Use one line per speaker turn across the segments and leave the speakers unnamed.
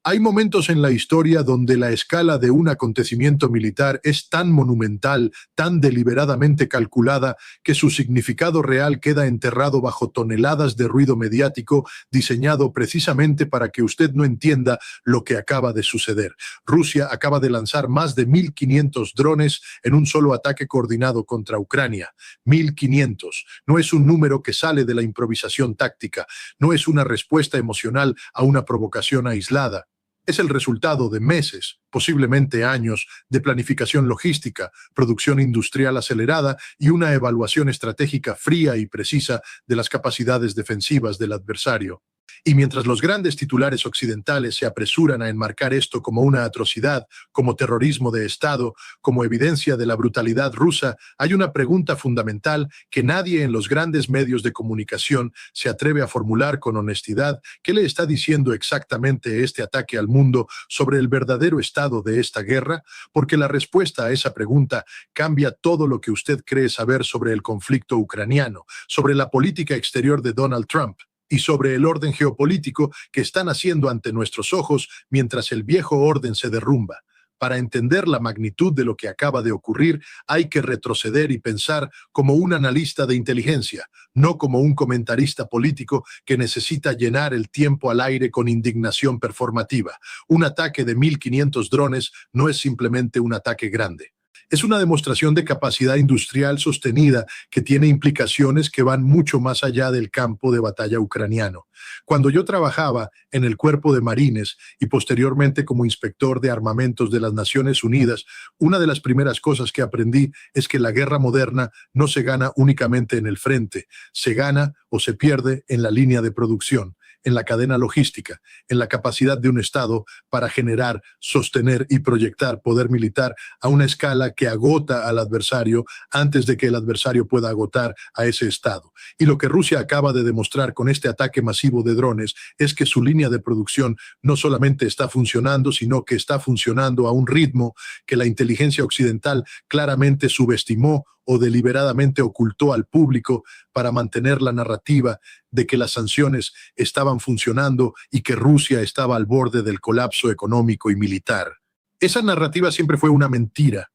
Hay momentos en la historia donde la escala de un acontecimiento militar es tan monumental, tan deliberadamente calculada, que su significado real queda enterrado bajo toneladas de ruido mediático diseñado precisamente para que usted no entienda lo que acaba de suceder. Rusia acaba de lanzar más de 1.500 drones en un solo ataque coordinado contra Ucrania. 1.500. No es un número que sale de la improvisación táctica, no es una respuesta emocional a una provocación aislada. Es el resultado de meses, posiblemente años, de planificación logística, producción industrial acelerada y una evaluación estratégica fría y precisa de las capacidades defensivas del adversario. Y mientras los grandes titulares occidentales se apresuran a enmarcar esto como una atrocidad, como terrorismo de Estado, como evidencia de la brutalidad rusa, hay una pregunta fundamental que nadie en los grandes medios de comunicación se atreve a formular con honestidad. ¿Qué le está diciendo exactamente este ataque al mundo sobre el verdadero estado de esta guerra? Porque la respuesta a esa pregunta cambia todo lo que usted cree saber sobre el conflicto ucraniano, sobre la política exterior de Donald Trump y sobre el orden geopolítico que están haciendo ante nuestros ojos mientras el viejo orden se derrumba. Para entender la magnitud de lo que acaba de ocurrir, hay que retroceder y pensar como un analista de inteligencia, no como un comentarista político que necesita llenar el tiempo al aire con indignación performativa. Un ataque de 1.500 drones no es simplemente un ataque grande. Es una demostración de capacidad industrial sostenida que tiene implicaciones que van mucho más allá del campo de batalla ucraniano. Cuando yo trabajaba en el Cuerpo de Marines y posteriormente como inspector de armamentos de las Naciones Unidas, una de las primeras cosas que aprendí es que la guerra moderna no se gana únicamente en el frente, se gana o se pierde en la línea de producción, en la cadena logística, en la capacidad de un Estado para generar, sostener y proyectar poder militar a una escala que agota al adversario antes de que el adversario pueda agotar a ese Estado. Y lo que Rusia acaba de demostrar con este ataque masivo de drones es que su línea de producción no solamente está funcionando, sino que está funcionando a un ritmo que la inteligencia occidental claramente subestimó o deliberadamente ocultó al público para mantener la narrativa de que las sanciones estaban funcionando y que Rusia estaba al borde del colapso económico y militar. Esa narrativa siempre fue una mentira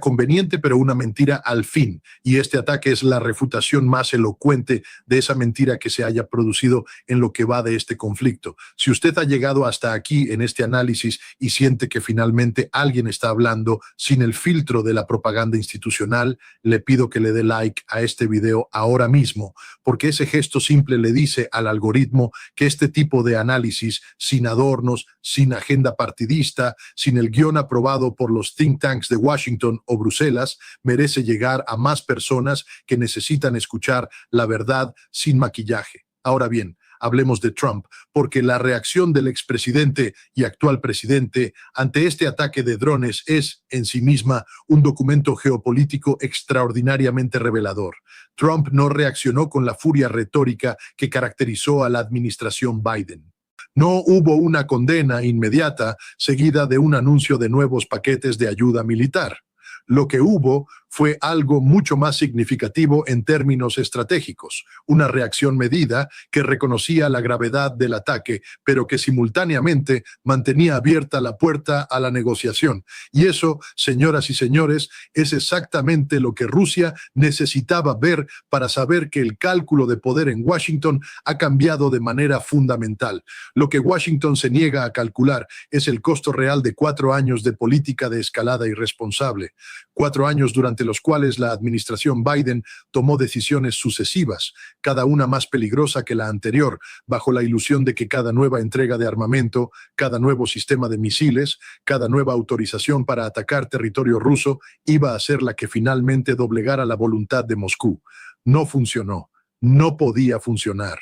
conveniente, pero una mentira al fin. Y este ataque es la refutación más elocuente de esa mentira que se haya producido en lo que va de este conflicto. Si usted ha llegado hasta aquí en este análisis y siente que finalmente alguien está hablando sin el filtro de la propaganda institucional, le pido que le dé like a este video ahora mismo, porque ese gesto simple le dice al algoritmo que este tipo de análisis, sin adornos, sin agenda partidista, sin el guión aprobado por los think tanks de Washington o Bruselas, merece llegar a más personas que necesitan escuchar la verdad sin maquillaje. Ahora bien, hablemos de Trump, porque la reacción del expresidente y actual presidente ante este ataque de drones es, en sí misma, un documento geopolítico extraordinariamente revelador. Trump no reaccionó con la furia retórica que caracterizó a la administración Biden. No hubo una condena inmediata seguida de un anuncio de nuevos paquetes de ayuda militar. Lo que hubo fue algo mucho más significativo en términos estratégicos, una reacción medida que reconocía la gravedad del ataque, pero que simultáneamente mantenía abierta la puerta a la negociación. Y eso, señoras y señores, es exactamente lo que Rusia necesitaba ver para saber que el cálculo de poder en Washington ha cambiado de manera fundamental. Lo que Washington se niega a calcular es el costo real de 4 años de política de escalada irresponsable. 4 años durante los cuales la administración Biden tomó decisiones sucesivas, cada una más peligrosa que la anterior, bajo la ilusión de que cada nueva entrega de armamento, cada nuevo sistema de misiles, cada nueva autorización para atacar territorio ruso iba a ser la que finalmente doblegara la voluntad de Moscú. No funcionó, no podía funcionar,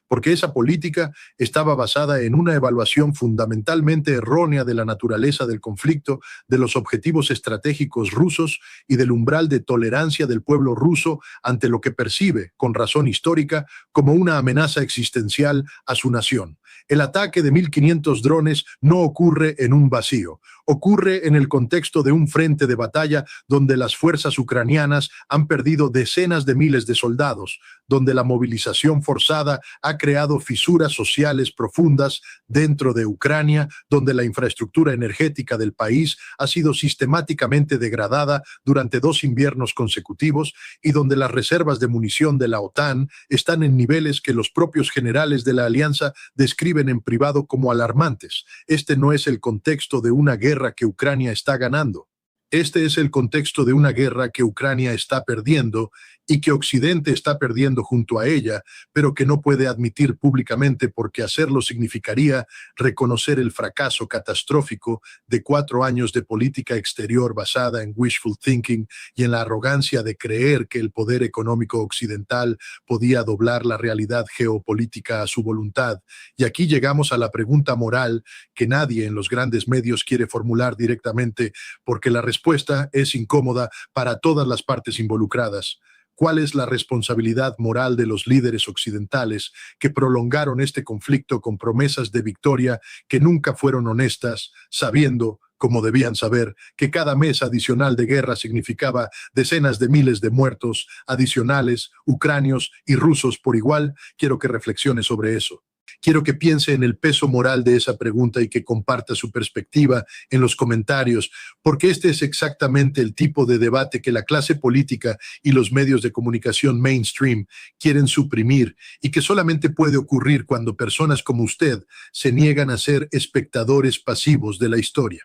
porque esa política estaba basada en una evaluación fundamentalmente errónea de la naturaleza del conflicto, de los objetivos estratégicos rusos y del umbral de tolerancia del pueblo ruso ante lo que percibe, con razón histórica, como una amenaza existencial a su nación. El ataque de 1.500 drones no ocurre en un vacío. Ocurre en el contexto de un frente de batalla donde las fuerzas ucranianas han perdido decenas de miles de soldados, donde la movilización forzada ha creado fisuras sociales profundas dentro de Ucrania, donde la infraestructura energética del país ha sido sistemáticamente degradada durante 2 inviernos consecutivos y donde las reservas de munición de la OTAN están en niveles que los propios generales de la alianza describen en privado como alarmantes. Este no es el contexto de una guerra que Ucrania está ganando. Este es el contexto de una guerra que Ucrania está perdiendo y que Occidente está perdiendo junto a ella, pero que no puede admitir públicamente porque hacerlo significaría reconocer el fracaso catastrófico de 4 años de política exterior basada en wishful thinking y en la arrogancia de creer que el poder económico occidental podía doblar la realidad geopolítica a su voluntad. Y aquí llegamos a la pregunta moral que nadie en los grandes medios quiere formular directamente porque la respuesta es incómoda para todas las partes involucradas. ¿Cuál es la responsabilidad moral de los líderes occidentales que prolongaron este conflicto con promesas de victoria que nunca fueron honestas, sabiendo, como debían saber, que cada mes adicional de guerra significaba decenas de miles de muertos adicionales, ucranios y rusos por igual? Quiero que reflexione sobre eso. Quiero que piense en el peso moral de esa pregunta y que comparta su perspectiva en los comentarios, porque este es exactamente el tipo de debate que la clase política y los medios de comunicación mainstream quieren suprimir y que solamente puede ocurrir cuando personas como usted se niegan a ser espectadores pasivos de la historia.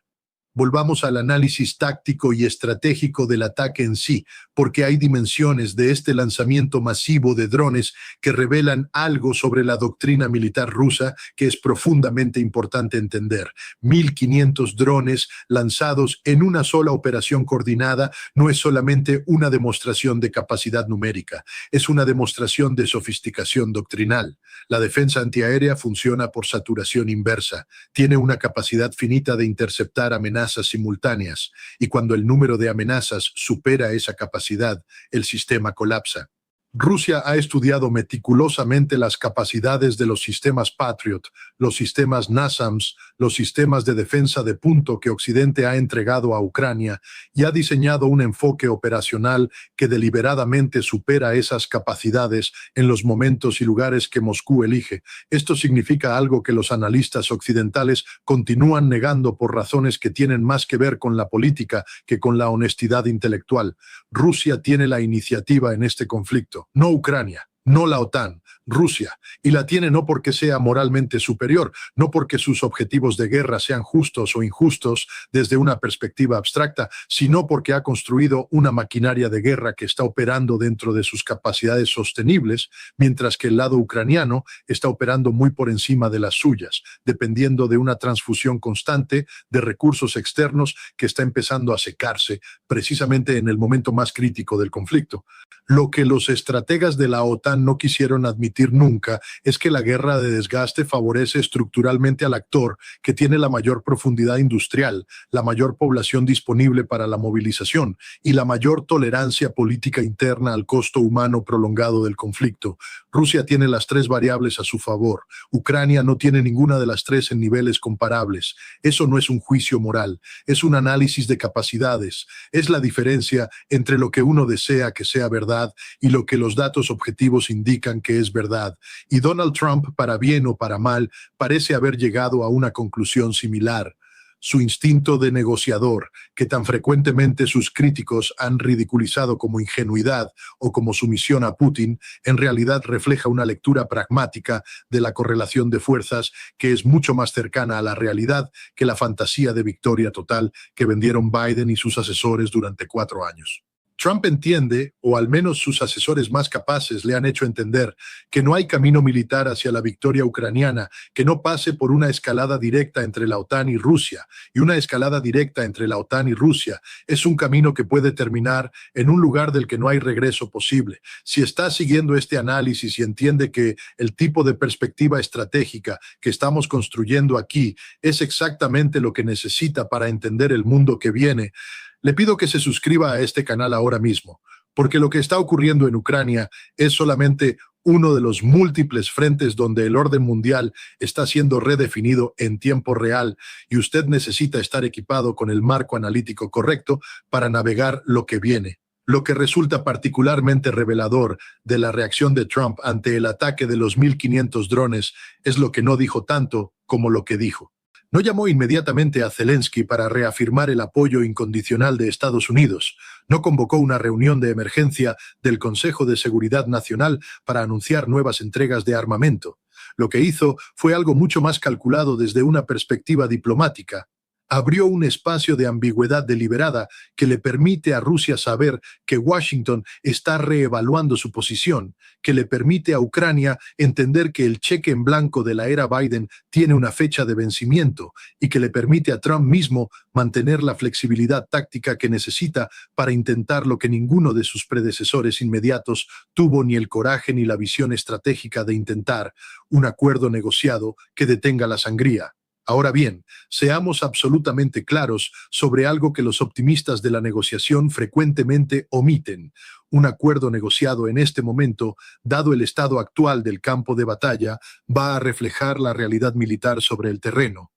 Volvamos al análisis táctico y estratégico del ataque en sí, porque hay dimensiones de este lanzamiento masivo de drones que revelan algo sobre la doctrina militar rusa que es profundamente importante entender. 1.500 drones lanzados en una sola operación coordinada no es solamente una demostración de capacidad numérica, es una demostración de sofisticación doctrinal. La defensa antiaérea funciona por saturación inversa, tiene una capacidad finita de interceptar amenazas simultáneas, y cuando el número de amenazas supera esa capacidad, el sistema colapsa. Rusia ha estudiado meticulosamente las capacidades de los sistemas Patriot, los sistemas NASAMS, los sistemas de defensa de punto que Occidente ha entregado a Ucrania y ha diseñado un enfoque operacional que deliberadamente supera esas capacidades en los momentos y lugares que Moscú elige. Esto significa algo que los analistas occidentales continúan negando por razones que tienen más que ver con la política que con la honestidad intelectual. Rusia tiene la iniciativa en este conflicto. No Ucrania, no la OTAN, Rusia, y la tiene no porque sea moralmente superior, no porque sus objetivos de guerra sean justos o injustos desde una perspectiva abstracta, sino porque ha construido una maquinaria de guerra que está operando dentro de sus capacidades sostenibles, mientras que el lado ucraniano está operando muy por encima de las suyas, dependiendo de una transfusión constante de recursos externos que está empezando a secarse precisamente en el momento más crítico del conflicto. Lo que los estrategas de la OTAN no quisieron admitir nunca es que la guerra de desgaste favorece estructuralmente al actor que tiene la mayor profundidad industrial, la mayor población disponible para la movilización y la mayor tolerancia política interna al costo humano prolongado del conflicto. Rusia tiene las 3 variables a su favor. Ucrania no tiene ninguna de las 3 en niveles comparables. Eso no es un juicio moral, es un análisis de capacidades. Es la diferencia entre lo que uno desea que sea verdad y lo que los datos objetivos indican que es verdad. Y Donald Trump, para bien o para mal, parece haber llegado a una conclusión similar. Su instinto de negociador, que tan frecuentemente sus críticos han ridiculizado como ingenuidad o como sumisión a Putin, en realidad refleja una lectura pragmática de la correlación de fuerzas que es mucho más cercana a la realidad que la fantasía de victoria total que vendieron Biden y sus asesores durante 4 años. Trump entiende, o al menos sus asesores más capaces le han hecho entender, que no hay camino militar hacia la victoria ucraniana que no pase por una escalada directa entre la OTAN y Rusia, y una escalada directa entre la OTAN y Rusia es un camino que puede terminar en un lugar del que no hay regreso posible. Si está siguiendo este análisis y entiende que el tipo de perspectiva estratégica que estamos construyendo aquí es exactamente lo que necesita para entender el mundo que viene, le pido que se suscriba a este canal ahora mismo, porque lo que está ocurriendo en Ucrania es solamente uno de los múltiples frentes donde el orden mundial está siendo redefinido en tiempo real y usted necesita estar equipado con el marco analítico correcto para navegar lo que viene. Lo que resulta particularmente revelador de la reacción de Trump ante el ataque de los 1.500 drones es lo que no dijo tanto como lo que dijo. No llamó inmediatamente a Zelensky para reafirmar el apoyo incondicional de Estados Unidos. No convocó una reunión de emergencia del Consejo de Seguridad Nacional para anunciar nuevas entregas de armamento. Lo que hizo fue algo mucho más calculado desde una perspectiva diplomática. Abrió un espacio de ambigüedad deliberada que le permite a Rusia saber que Washington está reevaluando su posición, que le permite a Ucrania entender que el cheque en blanco de la era Biden tiene una fecha de vencimiento y que le permite a Trump mismo mantener la flexibilidad táctica que necesita para intentar lo que ninguno de sus predecesores inmediatos tuvo ni el coraje ni la visión estratégica de intentar: un acuerdo negociado que detenga la sangría. Ahora bien, seamos absolutamente claros sobre algo que los optimistas de la negociación frecuentemente omiten. Un acuerdo negociado en este momento, dado el estado actual del campo de batalla, va a reflejar la realidad militar sobre el terreno.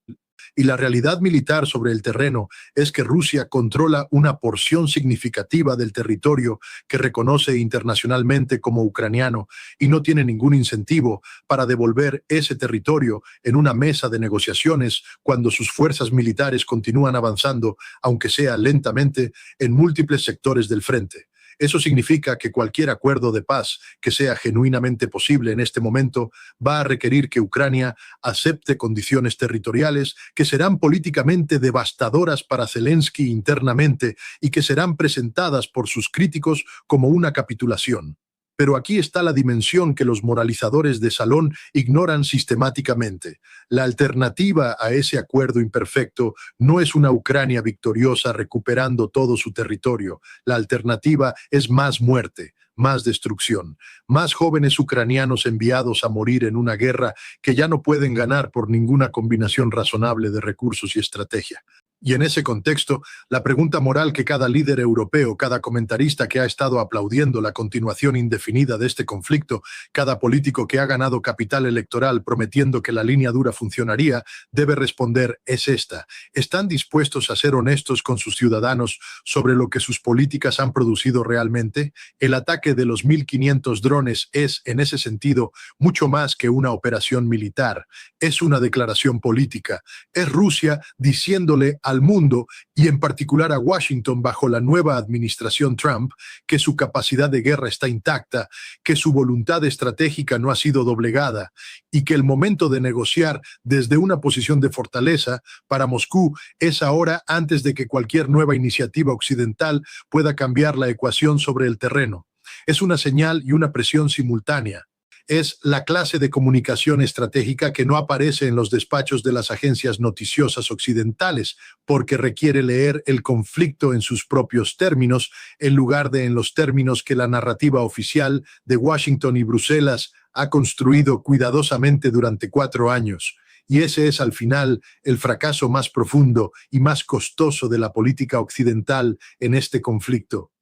Y la realidad militar sobre el terreno es que Rusia controla una porción significativa del territorio que reconoce internacionalmente como ucraniano y no tiene ningún incentivo para devolver ese territorio en una mesa de negociaciones cuando sus fuerzas militares continúan avanzando, aunque sea lentamente, en múltiples sectores del frente. Eso significa que cualquier acuerdo de paz que sea genuinamente posible en este momento va a requerir que Ucrania acepte condiciones territoriales que serán políticamente devastadoras para Zelensky internamente y que serán presentadas por sus críticos como una capitulación. Pero aquí está la dimensión que los moralizadores de salón ignoran sistemáticamente. La alternativa a ese acuerdo imperfecto no es una Ucrania victoriosa recuperando todo su territorio. La alternativa es más muerte, más destrucción, más jóvenes ucranianos enviados a morir en una guerra que ya no pueden ganar por ninguna combinación razonable de recursos y estrategia. Y en ese contexto, la pregunta moral que cada líder europeo, cada comentarista que ha estado aplaudiendo la continuación indefinida de este conflicto, cada político que ha ganado capital electoral prometiendo que la línea dura funcionaría, debe responder es esta: ¿están dispuestos a ser honestos con sus ciudadanos sobre lo que sus políticas han producido realmente? El ataque de los 1.500 drones es, en ese sentido, mucho más que una operación militar. Es una declaración política. Es Rusia diciéndole al mundo, y en particular a Washington bajo la nueva administración Trump, que su capacidad de guerra está intacta, que su voluntad estratégica no ha sido doblegada y que el momento de negociar desde una posición de fortaleza para Moscú es ahora, antes de que cualquier nueva iniciativa occidental pueda cambiar la ecuación sobre el terreno. Es una señal y una presión simultánea. Es la clase de comunicación estratégica que no aparece en los despachos de las agencias noticiosas occidentales, porque requiere leer el conflicto en sus propios términos, en lugar de en los términos que la narrativa oficial de Washington y Bruselas ha construido cuidadosamente durante 4 años. Y ese es al final el fracaso más profundo y más costoso de la política occidental en este conflicto.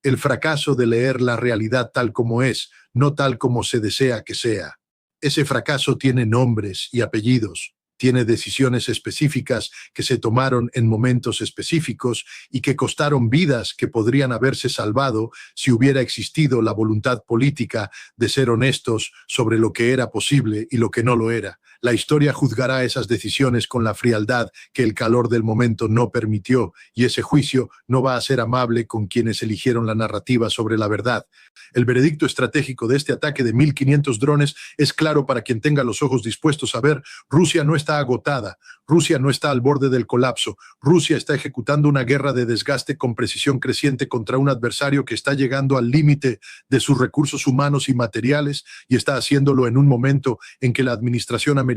El fracaso de leer la realidad tal como es, no tal como se desea que sea. Ese fracaso tiene nombres y apellidos, tiene decisiones específicas que se tomaron en momentos específicos y que costaron vidas que podrían haberse salvado si hubiera existido la voluntad política de ser honestos sobre lo que era posible y lo que no lo era. La historia juzgará esas decisiones con la frialdad que el calor del momento no permitió, y ese juicio no va a ser amable con quienes eligieron la narrativa sobre la verdad. El veredicto estratégico de este ataque de 1.500 drones es claro para quien tenga los ojos dispuestos a ver. Rusia no está agotada, Rusia no está al borde del colapso, Rusia está ejecutando una guerra de desgaste con precisión creciente contra un adversario que está llegando al límite de sus recursos humanos y materiales, y está haciéndolo en un momento en que la administración americana,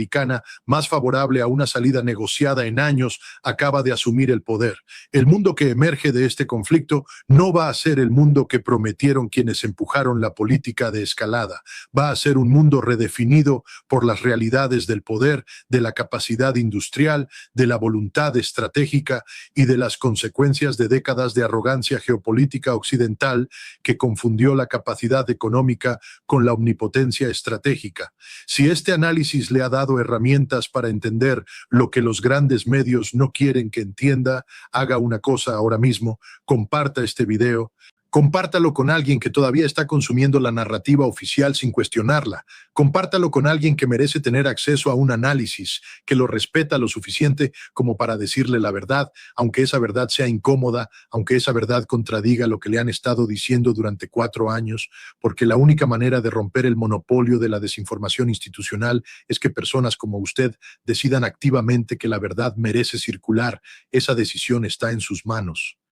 más favorable a una salida negociada en años, acaba de asumir el poder. El mundo que emerge de este conflicto no va a ser el mundo que prometieron quienes empujaron la política de escalada. Va a ser un mundo redefinido por las realidades del poder, de la capacidad industrial, de la voluntad estratégica y de las consecuencias de décadas de arrogancia geopolítica occidental que confundió la capacidad económica con la omnipotencia estratégica. Si este análisis le ha dado herramientas para entender lo que los grandes medios no quieren que entienda, haga una cosa ahora mismo: comparta este video, Compártalo con alguien que todavía está consumiendo la narrativa oficial sin cuestionarla. Compártalo con alguien que merece tener acceso a un análisis, que lo respeta lo suficiente como para decirle la verdad, aunque esa verdad sea incómoda, aunque esa verdad contradiga lo que le han estado diciendo durante 4 años, porque la única manera de romper el monopolio de la desinformación institucional es que personas como usted decidan activamente que la verdad merece circular. Esa decisión está en sus manos.